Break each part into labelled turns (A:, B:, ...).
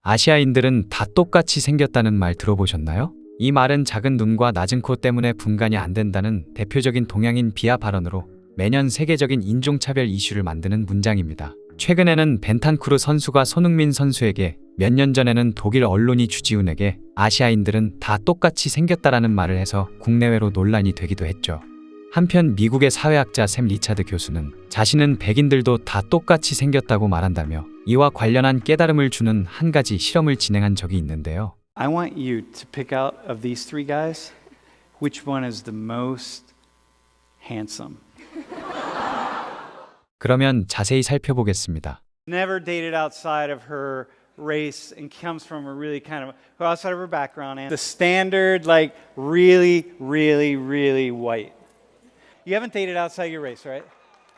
A: 아시아인들은 다 똑같이 생겼다는 말 들어보셨나요? 이 말은 작은 눈과 낮은 코 때문에 분간이 안 된다는 대표적인 동양인 비하 발언으로 매년 세계적인 인종차별 이슈를 만드는 문장입니다. 최근에는 벤탄쿠르 선수가 손흥민 선수에게, 몇 년 전에는 독일 언론이 주지훈에게 아시아인들은 다 똑같이 생겼다라는 말을 해서 국내외로 논란이 되기도 했죠. 한편 미국의 사회학자 샘 리차드 교수는 자신은 백인들도 다 똑같이 생겼다고 말한다며 이와 관련한 깨달음을 주는 한 가지 실험을 진행한 적이 있는데요.
B: I want you to pick out of these three guys which one is the most handsome.
A: 그러면 자세히 살펴보겠습니다.
B: Never dated outside of her race and comes from a really kind of outside of her background and the standard like really white. You haven't dated outside your race, right?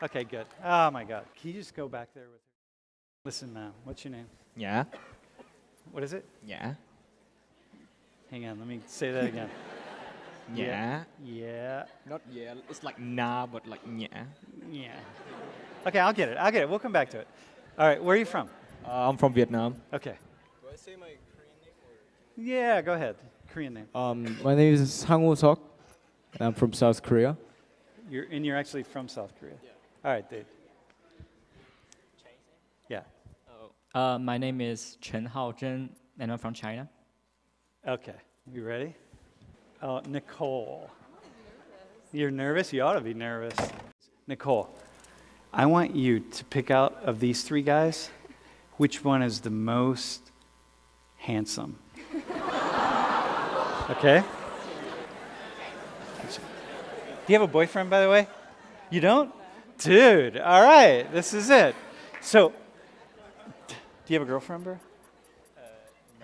B: Okay, good. Oh my God. Can you just go back there with her? Listen now. What's your name?
C: Yeah.
B: What is it?
C: Yeah.
B: Hang on, let me say that again.
C: Yeah.
B: Yeah.
C: Not yeah. It's like nah, but like yeah.
B: Yeah. Okay, I'll get it. We'll come back to it. All right, where are you from?
C: I'm from Vietnam.
B: Okay.
D: Do I say my Korean name or?
B: Yeah, go ahead. Korean name.
D: My name is Sang Woo-seok, and I'm from South Korea.
B: You're actually from South Korea. Yeah. All right, dude. Yeah.
E: My name is Chen Haozhen, and I'm from China.
B: Okay. You ready? Oh, Nicole. You're nervous? You ought to be nervous. Nicole, I want you to pick out of these three guys which one is the most handsome. Okay? Do you have a boyfriend, by the way? You don't? Dude, all right, this is it. So, do you have a girlfriend, bro? No.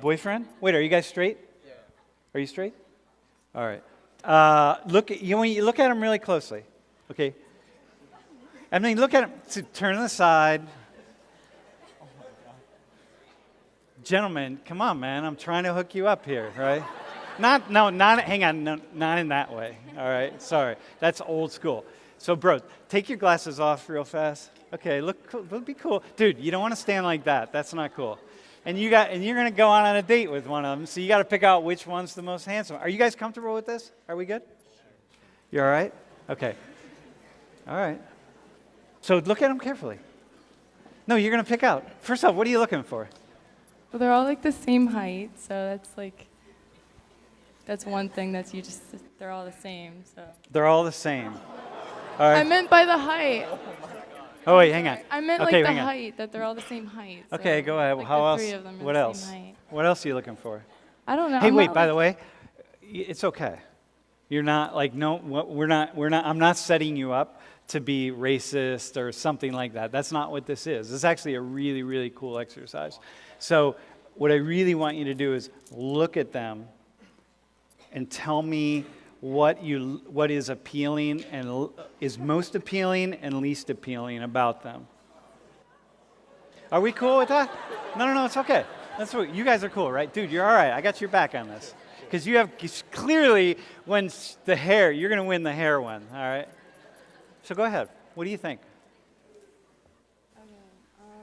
B: Boyfriend? Wait, are you guys straight?
D: Yeah.
B: Are you straight? All right. Look at you. When you look at him really closely, okay. I mean, look at him. So turn to the side. Gentlemen, come on, man. I'm trying to hook you up here, right? Not hang on, no, not in that way. All right, sorry. That's old school. So, bro, take your glasses off real fast. Okay, look cool. Be cool. Dude, you don't want to stand like that. That's not cool. And you're going to go on a date with one of them, so you got to pick out which one's the most handsome. Are you guys comfortable with this? Are we good? You all right? Okay. All right. So look at them carefully. No, you're going to pick out. First off, what are you looking for?
F: Well, they're all like the same height, so that's one thing they're all the same. So
B: They're all the same. All right.
F: I meant by the height.
B: Oh wait, hang on.
F: I meant
B: Okay,
F: like the
B: hang on.
F: height, that they're all the same height. So
B: Okay, go ahead.
F: like
B: How
F: the
B: else?
F: three of them are
B: What
F: the
B: else?
F: Same height.
B: What else are you looking for?
F: I don't know.
B: Hey,
F: I'm
B: wait.
F: not,
B: By the
F: like-
B: way, it's okay. You're not like no. We're not. I'm not setting you up to be racist or something like that. That's not what this is. This is actually a really cool exercise. So, what I really want you to do is look at them and tell me what is appealing and is most appealing and least appealing about them. Are we cool with that? No, it's okay. That's what you guys are cool, right? Dude, you're all right. I got your back on this. Because you have clearly, when the hair, you're going to win the hair one, all right? So go ahead. What do you think?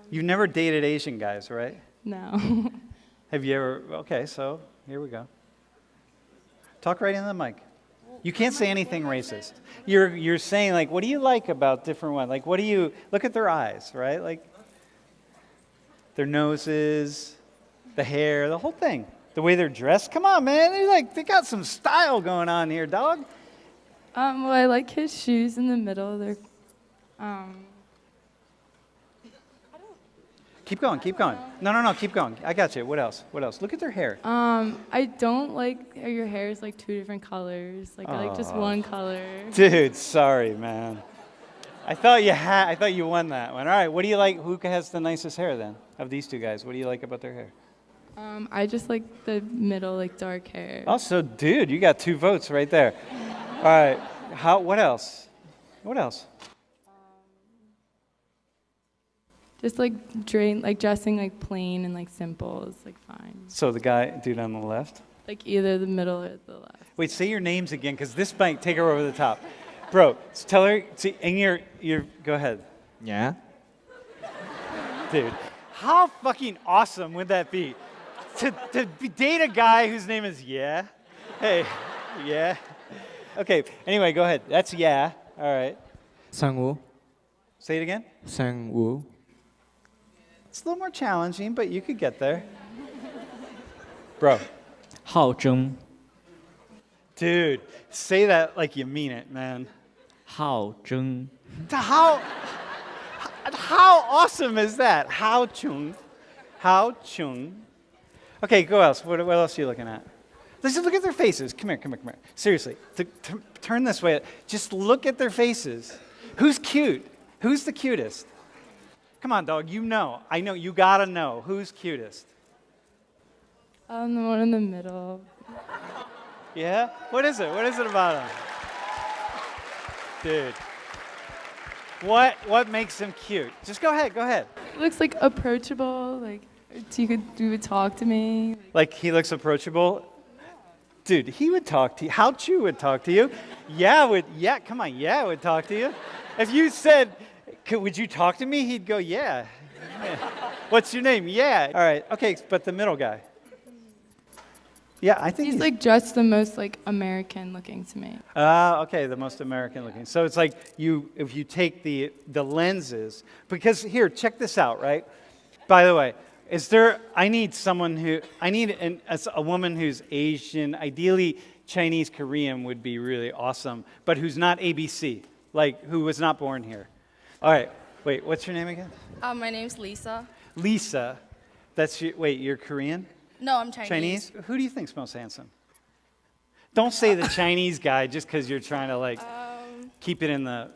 B: You've never dated Asian guys, right?
F: No.
B: Have you ever? Okay, so here we go. Talk right into the mic. You can't say anything racist. You're saying like, what do you like about different ones? Like, what do you look at their eyes, right? Like their noses, the hair, the whole thing, the way they're dressed. Come on, man. They got some style going on here, dog.
F: Well, I like his shoes in the middle. They're
B: Keep going. No, keep going. I got you. What else? Look at their hair.
F: I don't like how your hair is like two different colors. Like I like just one color.
B: Dude, sorry, man. I thought you won that one. All right, what do you like? Who has the nicest hair then of these two guys? What do you like about their hair?
F: I just like the middle, like dark hair.
B: Also, dude, you got 2 votes right there. All right. What else?
F: Just like dressing like plain and like simple is like fine.
B: So the dude on the left.
F: Like either the middle or the left.
B: Wait, say your names again, because this might take her over the top. Bro, tell her, and you're, go ahead.
C: Yeah.
B: Dude, how fucking awesome would that be? date a guy whose name is Yeah? Hey, yeah. Okay, anyway, go ahead. That's Yeah. All right.
D: 상우.
B: Say it again.
D: 상우.
B: It's a little more challenging, but you could get there. Bro.
E: 好争
B: Dude, say that like you mean it, man.
E: 好争
B: How awesome is that? How chung. How chung. Okay, go else. What else are you looking at? Let's just look at their faces. Come here. Seriously, turn this way. Just look at their faces. Who's cute? Who's the cutest? Come on, dog. You know. I know. You gotta know. Who's cutest?
F: The one in the middle.
B: Yeah? What is it? What is it about him? Dude. What makes him cute? Just go ahead.
F: Looks like approachable. Like you would talk to me.
B: Like he looks approachable? Dude, he would talk to you. How Chu would talk to you? Yeah, would talk to you. If you said, would you talk to me? He'd go, yeah. What's your name? Yeah. All right. Okay, but the middle guy. Yeah, I think
F: He's like dressed the most like American looking to me.
B: Okay, the most American looking. So it's like if you take the lenses, because here, check this out, right? By the way, I need a woman who's Asian, ideally Chinese, Korean would be really awesome, but who's not ABC, like who was not born here. All right, wait, what's your name again?
G: My name's Lisa.
B: Lisa, you're Korean?
G: No, I'm Chinese.
B: Chinese? Who do you think's most handsome? Don't say the Chinese guy just because you're trying to keep it in the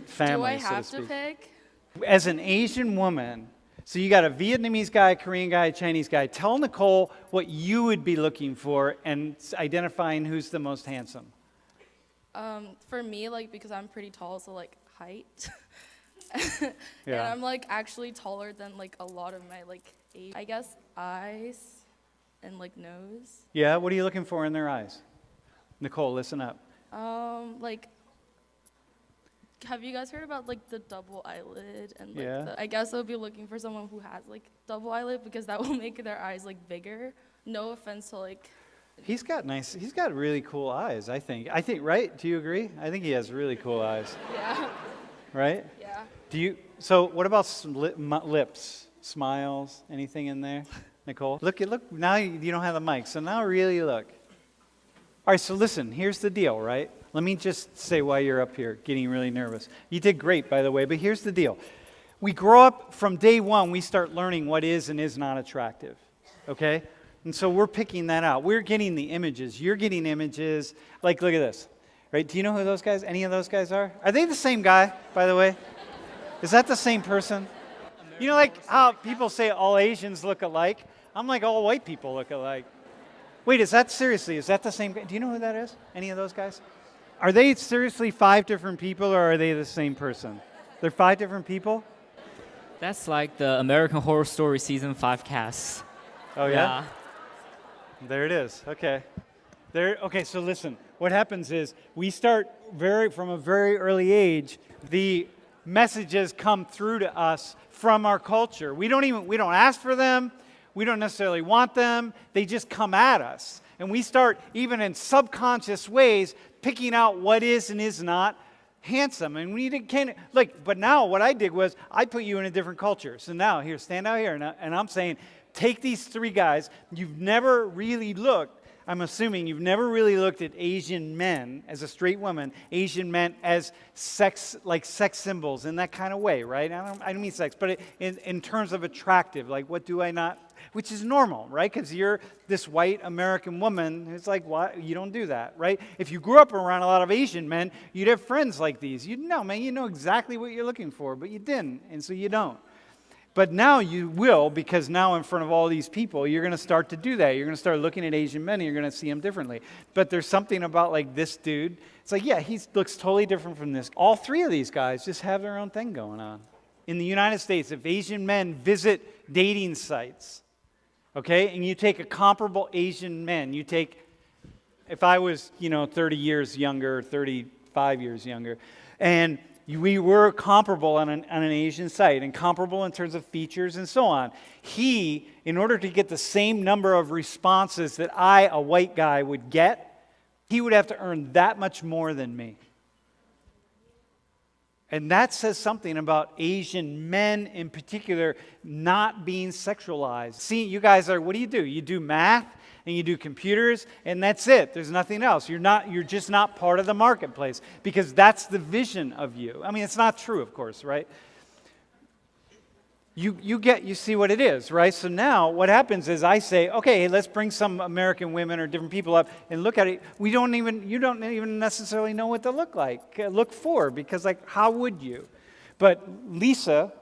B: family,
G: Do I have
B: so
G: to
B: speak.
G: pick?
B: As an Asian woman, so you got a Vietnamese guy, Korean guy, Chinese guy. Tell Nicole what you would be looking for and identifying who's the most handsome.
G: For me, because I'm pretty tall, so height.
B: Yeah.
G: And I'm actually taller than a lot of my I guess eyes and nose.
B: Yeah, what are you looking for in their eyes? Nicole, listen up.
G: Have you guys heard about the double eyelid and
B: Yeah.
G: I guess I'll be looking for someone who has double eyelid because that will make their eyes bigger. No offense to
B: He's got really cool eyes, I think. Right? Do you agree? I think he has really cool eyes.
G: Yeah.
B: Right?
G: Yeah.
B: So what about lips, smiles, anything in there? Nicole? Look, now you don't have the mic, so now really look. All right, so listen, here's the deal, right? Let me just say why you're up here getting really nervous. You did great, by the way, but here's the deal. We grow up, from day one, we start learning what is and is not attractive, okay? And so we're picking that out. We're getting the images. You're getting images. Look at this, right? Do you know who those guys, any of those guys are? Are they the same guy, by the way? Is that the same person? You know, how people say all Asians look alike? I'm all white people look alike. Wait, is that the same guy? Do you know who that is? Any of those guys? Are they seriously 5 different people, or are they the same person? They're 5 different people?
E: That's like the American Horror Story season 5 cast.
B: Oh, yeah? There it is. Okay. Okay, so listen. What happens is we start from a very early age, the messages come through to us from our culture. We don't ask for them. We don't necessarily want them. They just come at us. And we start, even in subconscious ways, picking out what is and is not handsome. And but now what I did was I put you in a different culture. So now, here, stand out here. And I'm saying, take these 3 guys. You've never really looked, I'm assuming you've never really looked at Asian men, as a straight woman, Asian men as sex symbols in that kind of way, right? I don't mean sex, but in terms of attractive, what do I not, which is normal, right? Because you're this white American woman who's why you don't do that, right? If you grew up around a lot of Asian men, you'd have friends like these. You'd know, man, you know exactly what you're looking for, but you didn't, and so you don't. But now you will, because now in front of all these people, you're going to start to do that. You're going to start looking at Asian men, and you're going to see them differently. But there's something about this dude. It's he looks totally different from this. All 3 of these guys just have their own thing going on. In the United States, if Asian men visit dating sites, okay, and you take a comparable Asian men, if I was, 30 years younger, 35 years younger, and we were comparable on an Asian site, and comparable in terms of features and so on. He, in order to get the same number of responses that I, a white guy, would get, he would have to earn that much more than me. And that says something about Asian men in particular not being sexualized. See, you guys are, what do? You do math and you do computers, and that's it. There's nothing else. You're just not part of the marketplace because that's the vision of you. I mean, it's not true, of course, right? You see what it is, right? So now what happens is I say, okay, let's bring some American women or different people up and look at it. You don't even necessarily know what they look for, because like, how would you? But Lisa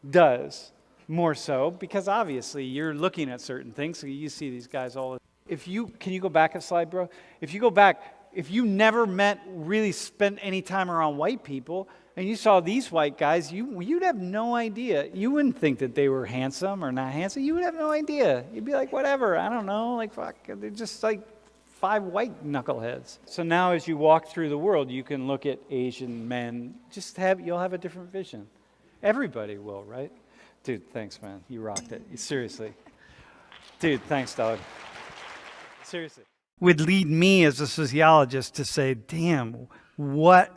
B: does more so, because obviously you're looking at certain things. So you see these guys all. Can you go back a slide, bro? If you go back, if you never really spent any time around white people, and you saw these white guys, you'd have no idea. You wouldn't think that they were handsome or not handsome. You would have no idea. You'd be like, whatever, I don't know, like, fuck, they're just like 5 white knuckleheads. So now as you walk through the world, you can look at Asian men, you'll have a different vision. Everybody will, right? Dude, thanks, man. You rocked it. Seriously. Dude, thanks, dog. Seriously. Would lead me as a sociologist to say, damn, what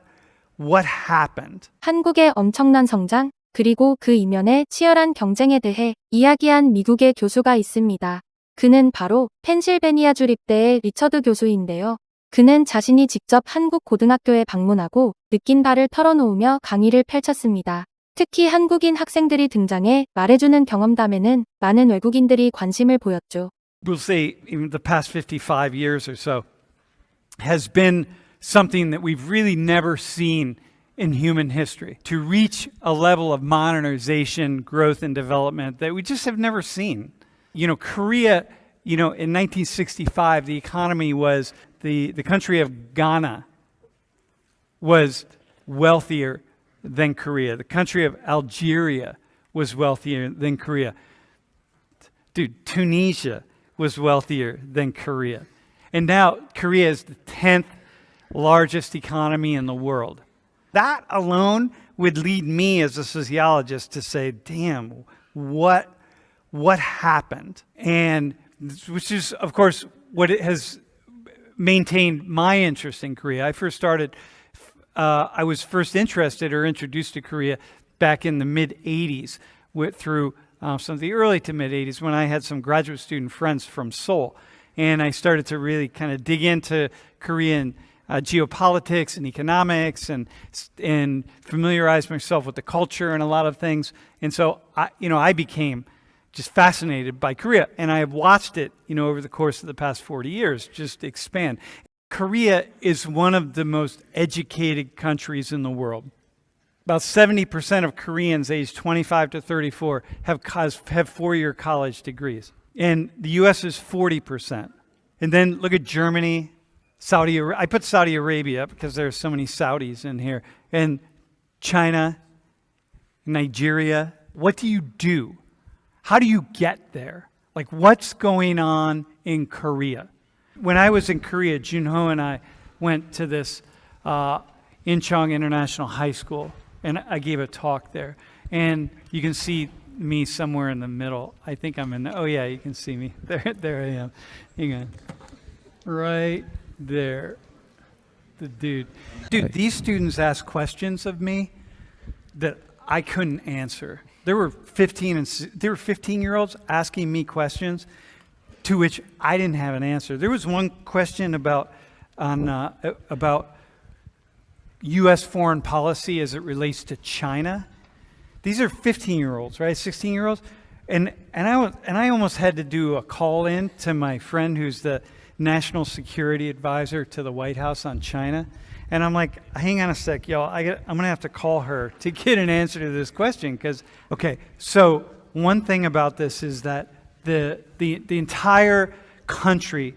B: happened?
H: 한국의 엄청난 성장, 그리고 그 이면의 치열한 경쟁에 대해 이야기한 미국의 교수가 있습니다. 그는 바로 펜실베니아 주립대의 리처드 교수인데요. 그는 자신이 직접 한국 고등학교에 방문하고 느낀 바를 털어놓으며 강의를 펼쳤습니다. 특히 한국인 학생들이 등장해 말해주는 경험담에는 많은 외국인들이 관심을 보였죠.
B: We'll say even the past 55 years or so has been something that we've really never seen in human history. To reach a level of modernization, growth, and development that we just have never seen. Korea, in 1965, the economy was, the country of Ghana was wealthier than Korea. The country of Algeria was wealthier than Korea. Dude, Tunisia was wealthier than Korea. And now Korea is the 10th largest economy in the world. That alone would lead me as a sociologist to say, damn, what happened? And which is, of course, what it has maintained my interest in Korea. I was first interested or introduced to Korea back in the mid-'80s through some of the early to mid-'80s when I had some graduate student friends from Seoul. And I started to really kind of dig into Korean geopolitics and economics and familiarize myself with the culture and a lot of things. And so I became just fascinated by Korea, and I have watched it, over the course of the past 40 years just expand. Korea is one of the most educated countries in the world. About 70% of Koreans aged 25 to 34 have 4-year college degrees. And the US is 40%. And then look at Germany, Saudi Arabia. I put Saudi Arabia up because there are so many Saudis in here. And China, Nigeria. What do you do? How do you get there? Like, what's going on in Korea? When I was in Korea, Junho and I went to this Incheon International High School, and I gave a talk there. And you can see me somewhere in the middle. I think I'm in the, oh yeah, you can see me. There I am. Hang on. Right there. The dude. Dude, these students asked questions of me that I couldn't answer. There were 15-year-olds asking me questions to which I didn't have an answer. There was one question about U.S. foreign policy as it relates to China. These are 15-year-olds, right? 16-year-olds, and I almost had to do a call in to my friend who's the national security advisor to the White House on China, and I'm like, hang on a sec, y'all. I'm gonna have to call her to get an answer to this question because, okay. So one thing about this is that the entire country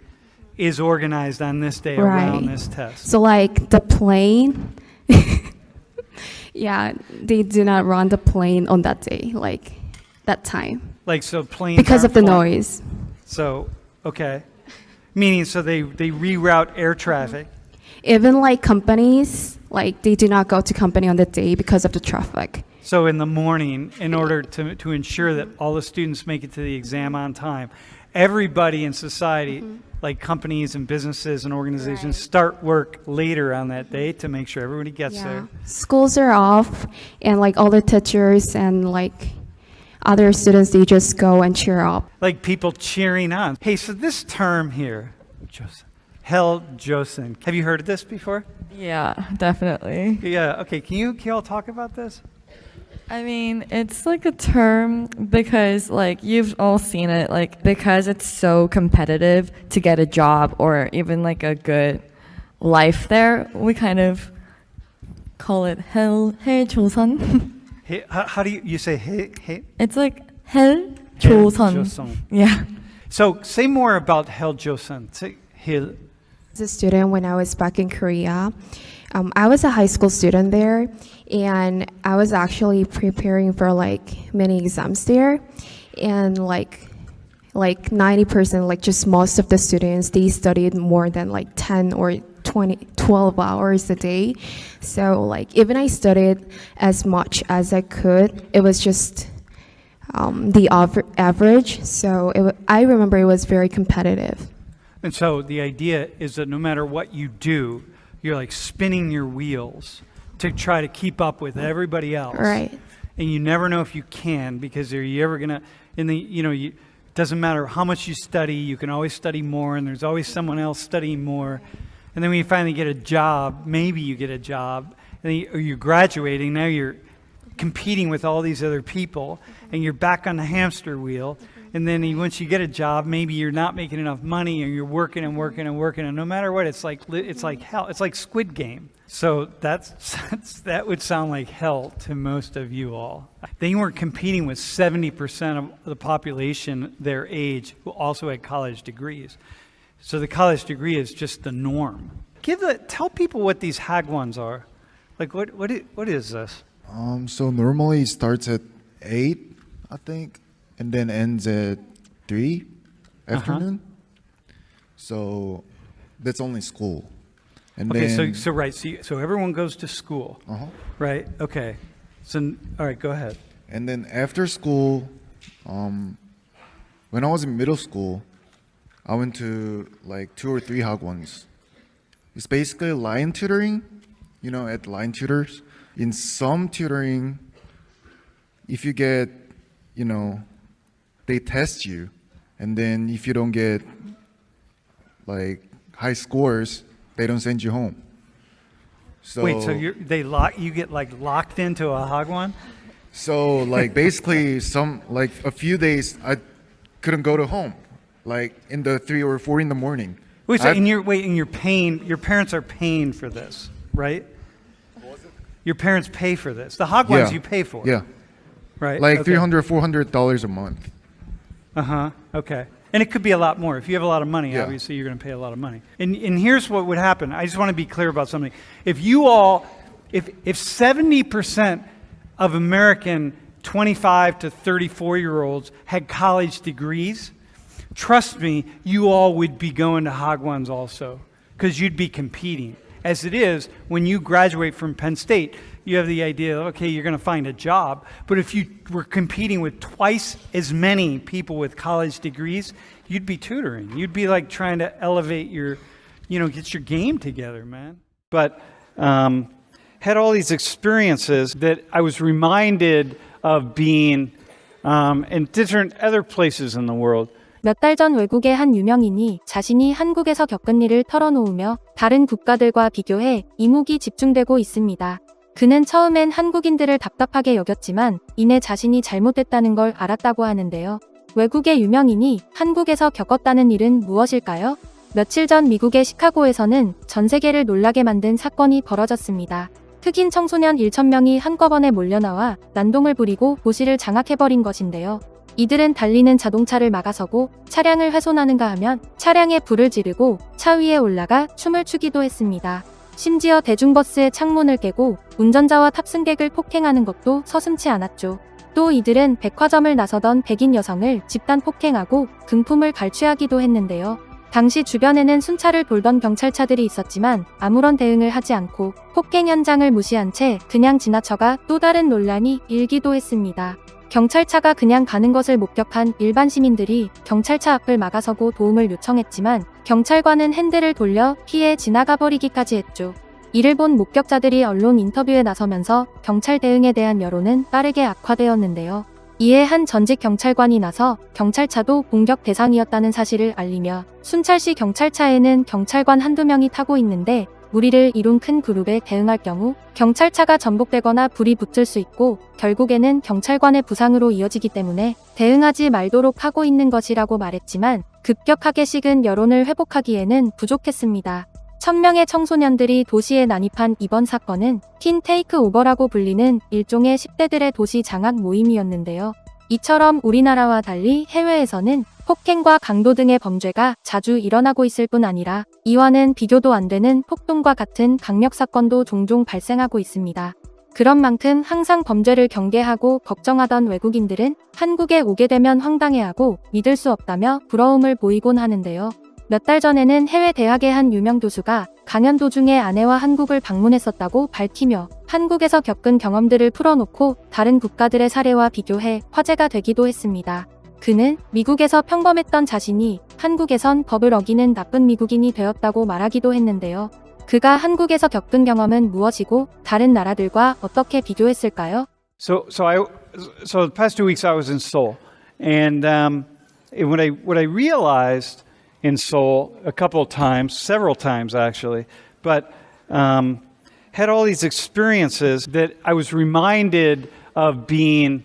B: is organized on this day around this test.
I: So like the plane, yeah, they do not run the plane on that day, like that time.
B: Like, so planes
I: because of the
B: flying.
I: noise.
B: So, okay. Meaning, so they reroute air traffic.
I: even like companies, like they do not go to company on the day because of the traffic.
B: So in the morning, in order to ensure that all the students make it to the exam on time, everybody in society, like companies and businesses and organizations, start work later on that day to make sure everybody gets there.
I: Schools are off, and like all the teachers and like other students, they just go and cheer up.
B: Like people cheering on. Hey, so this term here, Hell Joseon. Have you heard of this before?
J: Yeah, definitely.
B: Yeah, okay. Can you all talk about this?
J: I mean, it's like a term because like you've all seen it, like because it's so competitive to get a job or even like a good life there, we kind of call it hell joseon.
B: Hey, how do you say hey?
J: It's like hell joseon.
B: Joseon.
J: Yeah.
B: So say more about Hell Joseon. Say Hell.
I: As a student, when I was back in Korea, I was a high school student there, and I was actually preparing for like many exams there, and like 90%, like just most of the students, they studied more than like 10 or 12 hours a day. So like even I studied as much as I could, it was just the average. So I remember it was very competitive.
B: And so the idea is that no matter what you do, you're like spinning your wheels to try to keep up with everybody else.
I: Right.
B: And you never know if you can, because are you ever gonna, doesn't matter how much you study, you can always study more, and there's always someone else studying more. And then when you finally get a job, maybe you get a job, or you're graduating, now you're competing with all these other people, and you're back on the hamster wheel. And then once you get a job, maybe you're not making enough money, and you're working and working and working, and no matter what, it's like hell. It's like Squid Game. So that would sound like hell to most of you all. They were competing with 70% of the population their age who also had college degrees. So the college degree is just the norm. Tell people what these hagwons are. Like what is this?
K: So normally it starts at 8, I think, and then ends at 3 afternoon. So that's only school. And
B: okay,
K: then,
B: so everyone goes to school, right? Okay, so all right, go ahead.
K: And then after school, when I was in middle school, I went to like 2 or 3 hagwons. It's basically line tutoring, at line tutors. In some tutoring, if you get, they test you, and then if you don't get like high scores, they don't send you home. So
B: wait, so you get like locked into a hagwon?
K: So like basically a few days I couldn't go to home, like in the 3 or 4 in the morning.
B: Wait, so you're paying, your parents are paying for this, right? Your parents pay for this. The hagwons you pay for.
K: Yeah.
B: Right.
K: Like
B: okay.
K: $300, $400 a month.
B: Okay. And it could be a lot more. If you have a lot of money, obviously you're going to pay a lot of money. And here's what would happen. I just want to be clear about something. If 70% of American 25 to 34-year-olds had college degrees, trust me, you all would be going to hagwons also, because you'd be competing. As it is, when you graduate from Penn State, you have the idea, okay, you're going to find a job. But if you were competing with twice as many people with college degrees, you'd be tutoring. You'd be like trying to elevate your, get your game together, man. But had all these experiences that I was reminded of being in different other places in the world.
H: 몇 달 전 외국의 한 유명인이 자신이 한국에서 겪은 일을 털어놓으며 다른 국가들과 비교해 이목이 집중되고 있습니다. 그는 처음엔 한국인들을 답답하게 여겼지만 이내 자신이 잘못했다는 걸 알았다고 하는데요. 외국의 유명인이 한국에서 겪었다는 일은 무엇일까요? 며칠 전 미국의 시카고에서는 전 세계를 놀라게 만든 사건이 벌어졌습니다. 흑인 청소년 1,000명이 한꺼번에 몰려나와 난동을 부리고 도시를 장악해버린 것인데요. 이들은 달리는 자동차를 막아서고 차량을 훼손하는가 하면 차량에 불을 지르고 차 위에 올라가 춤을 추기도 했습니다. 심지어 대중버스의 창문을 깨고 운전자와 탑승객을 폭행하는 것도 서슴지 않았죠. 또 이들은 백화점을 나서던 백인 여성을 집단 폭행하고 금품을 갈취하기도 했는데요. 당시 주변에는 순찰을 돌던 경찰차들이 있었지만 아무런 대응을 하지 않고 폭행 현장을 무시한 채 그냥 지나쳐가 또 다른 논란이 일기도 했습니다. 경찰차가 그냥 가는 것을 목격한 일반 시민들이 경찰차 앞을 막아서고 도움을 요청했지만 경찰관은 핸들을 돌려 피해 지나가 버리기까지 했죠. 이를 본 목격자들이 언론 인터뷰에 나서면서 경찰 대응에 대한 여론은 빠르게 악화되었는데요. 이에 한 전직 경찰관이 나서 경찰차도 공격 대상이었다는 사실을 알리며 순찰 시 경찰차에는 경찰관 한두 명이 타고 있는데 무리를 이룬 큰 그룹에 대응할 경우 경찰차가 전복되거나 불이 붙을 수 있고 결국에는 경찰관의 부상으로 이어지기 때문에 대응하지 말도록 하고 있는 것이라고 말했지만 급격하게 식은 여론을 회복하기에는 부족했습니다. 1000명의 청소년들이 도시에 난입한 이번 사건은 틴 테이크오버라고 불리는 일종의 10대들의 도시 장악 모임이었는데요. 이처럼 우리나라와 달리 해외에서는 폭행과 강도 등의 범죄가 자주 일어나고 있을 뿐 아니라 이와는 비교도 안 되는 폭동과 같은 강력 사건도 종종 발생하고 있습니다. 그런 만큼 항상 범죄를 경계하고 걱정하던 외국인들은 한국에 오게 되면 황당해하고 믿을 수 없다며 부러움을 보이곤 하는데요. 몇 달 전에는 해외 대학의 한 유명 교수가 강연 도중에 아내와 한국을 방문했었다고 밝히며 한국에서 겪은 경험들을 풀어놓고 다른 국가들의 사례와 비교해 화제가 되기도 했습니다. 그는 미국에서 평범했던 자신이 한국에선 법을 어기는 나쁜 미국인이 되었다고 말하기도 했는데요. 그가 한국에서 겪은 경험은 무엇이고 다른 나라들과 어떻게 비교했을까요?
B: So the past 2 weeks I was in Seoul, and what I realized in Seoul a couple of times, several times actually, but had all these experiences that I was reminded of being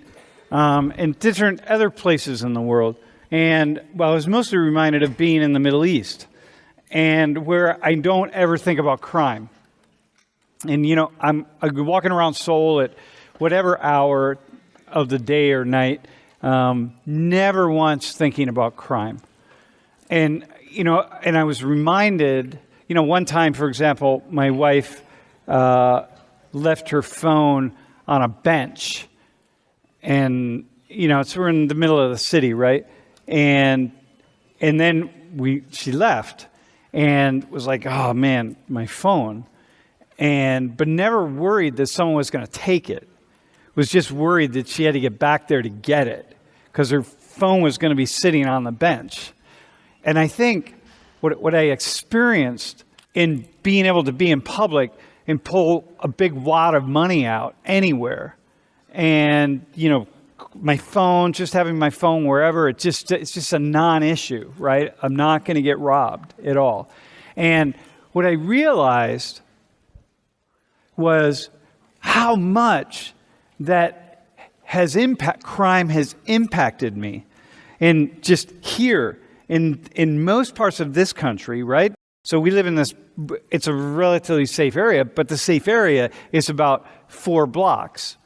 B: in different other places in the world. And I was mostly reminded of being in the Middle East, and where I don't ever think about crime. And I'm walking around Seoul at whatever hour of the day or night, never once thinking about crime. And I was reminded, one time, for example, my wife left her phone on a bench, and so we're in the middle of the city, right? And then she left, and was like, oh man, my phone, but never worried that someone was going to take it. Was just worried that she had to get back there to get it because her phone was going to be sitting on the bench. And I think what I experienced in being able to be in public and pull a big wad of money out anywhere, and my phone, just having my phone wherever, it's just a non-issue, right? I'm not going to get robbed at all. And what I realized was how much that crime has impacted me, and just here. In most parts of this country, right? So we live in it's a relatively safe area, but the safe area is about 4 blocks.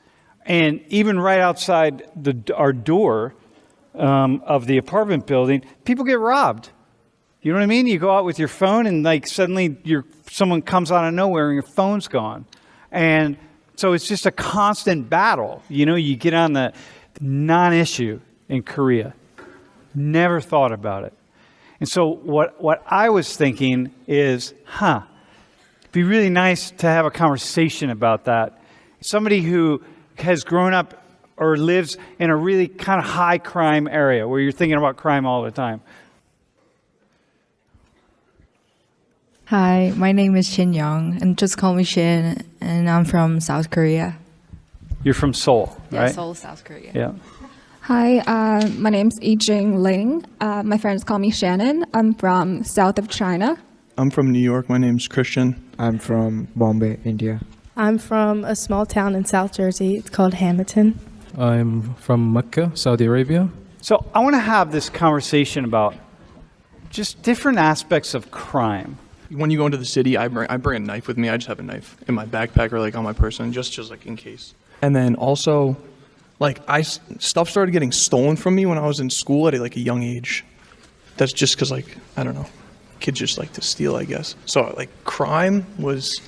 B: And even right outside our door of the apartment building, people get robbed. You know what I mean? You go out with your phone and suddenly someone comes out of nowhere and your phone's gone. And so it's just a constant battle. You get on the non-issue in Korea. Never thought about it. And so what I was thinking is, it'd be really nice to have a conversation about that. Somebody who has grown up or lives in a really kind of high crime area where you're thinking about crime all the time.
L: Hi, my name is Shin Young, and just call me Shin, and I'm from South Korea.
B: You're from Seoul, right?
L: Yeah, Seoul, South Korea.
B: Yeah.
M: Hi, my name's Yijing Ling. My friends call me Shannon. I'm from south of China.
N: I'm from New York. My name's Christian.
D: I'm from Bombay, India.
O: I'm from a small town in South Jersey. It's called Hamilton.
P: I'm from Mecca, Saudi Arabia.
B: So I want to have this conversation about just different aspects of crime.
N: When you go into the city, I bring a knife with me. I just have a knife in my backpack or on my person, just in case. And then also, stuff started getting stolen from me when I was in school at a young age. That's just because I don't know, kids just like to steal, I guess. So crime was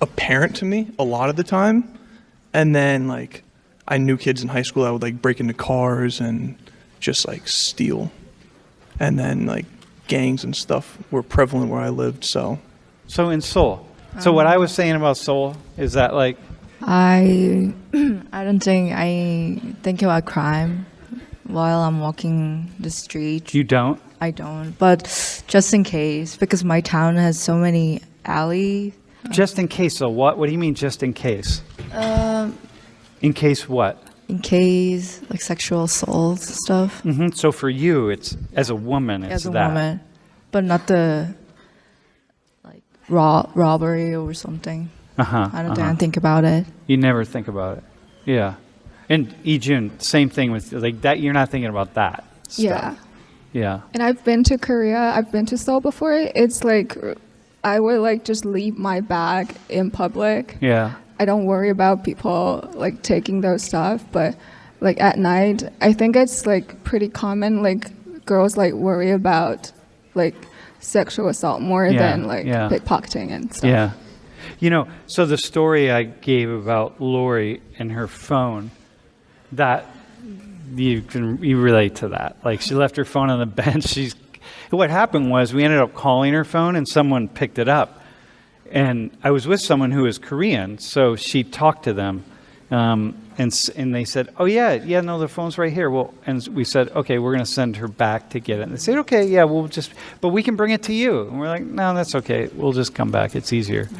N: apparent to me a lot of the time, and then I knew kids in high school that would break into cars and just steal, and then gangs and stuff were prevalent where I lived. So
B: in Seoul. So what I was saying about Seoul is that like
L: I I don't think I think about crime while I'm walking the street.
B: you don't.
L: I don't, but just in case, because my town has so many alleys.
B: Just in case. So what? What do you mean? Just in case? In case what?
L: In case like sexual assault stuff.
B: So for you, it's as a woman, it's
L: As a
B: that.
L: woman, but not the like robbery or something. I don't think about it.
B: You never think about it. Yeah. And Ijun, same thing with like that. You're not thinking about that.
M: Yeah.
B: Yeah.
M: And I've been to Korea. I've been to Seoul before. It's like I would like just leave my bag in public.
B: Yeah.
M: I don't worry about people like taking those stuff, but like at night, I think it's like pretty common. Like girls like worry about like sexual assault more than like pickpocketing and stuff.
B: Yeah. You know, so the story I gave about Lori and her phone, that you relate to that. Like she left her phone on the bench. What happened was we ended up calling her phone and someone picked it up. And I was with someone who was Korean, so she talked to them, and they said, "Oh yeah, no, the phone's right here." Well, and we said, "Okay, we're going to send her back to get it." And they said, "Okay, yeah, but we can bring it to you." And we're like, "No, that's okay. We'll just come back. It's easier."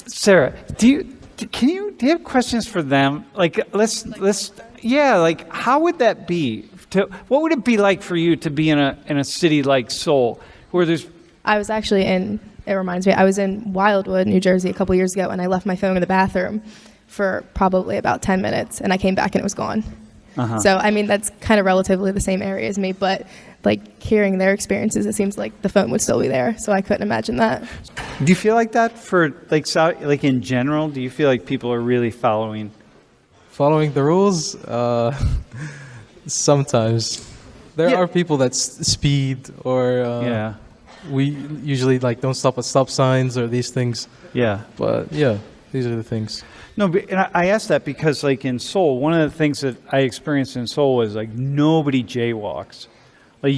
B: Sarah, do you have questions for them? Like, like, how would that be? What would it be like for you to be in a city like Seoul, where there's?
O: I was actually it reminds me, I was in Wildwood, New Jersey a couple years ago, and I left my phone in the bathroom for probably about 10 minutes, and I came back and it was gone. So, I mean, that's kind of relatively the same area as me, but like hearing their experiences, it seems like the phone would still be there, so I couldn't imagine that.
B: Do you feel like that for like in general? Do you feel like people are really following
P: the rules? Sometimes. There are people that speed or we usually like don't stop at stop signs or these things.
B: Yeah.
P: But yeah, these are the things.
B: No, but and I asked that because like in Seoul, one of the things that I experienced in Seoul was like nobody jaywalks. Like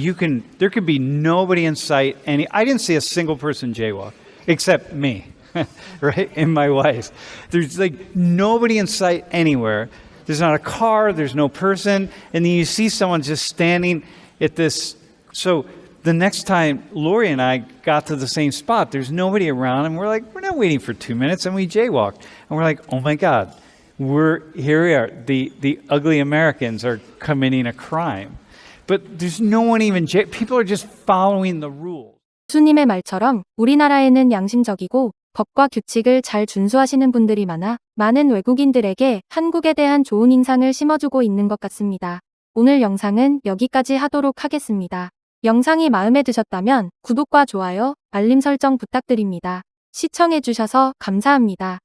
B: there could be nobody in sight. I didn't see a single person jaywalk except me, right? And my wife. There's like nobody in sight anywhere. There's not a car, there's no person. And then you see someone just standing at this. So the next time Lori and I got to the same spot, there's nobody around, and we're like, we're not waiting for 2 minutes, and we jaywalked. And we're like, oh my God, here we are. The ugly Americans are committing a crime. But there's no one even, people are just following the rules.
H: 교수님의 말처럼 우리나라에는 양심적이고 법과 규칙을 잘 준수하시는 분들이 많은 외국인들에게 한국에 대한 좋은 인상을 심어주고 있는 것 같습니다. 오늘 영상은 여기까지 하도록 하겠습니다. 영상이 마음에 드셨다면 구독과 좋아요, 알림 설정 부탁드립니다. 시청해주셔서 감사합니다.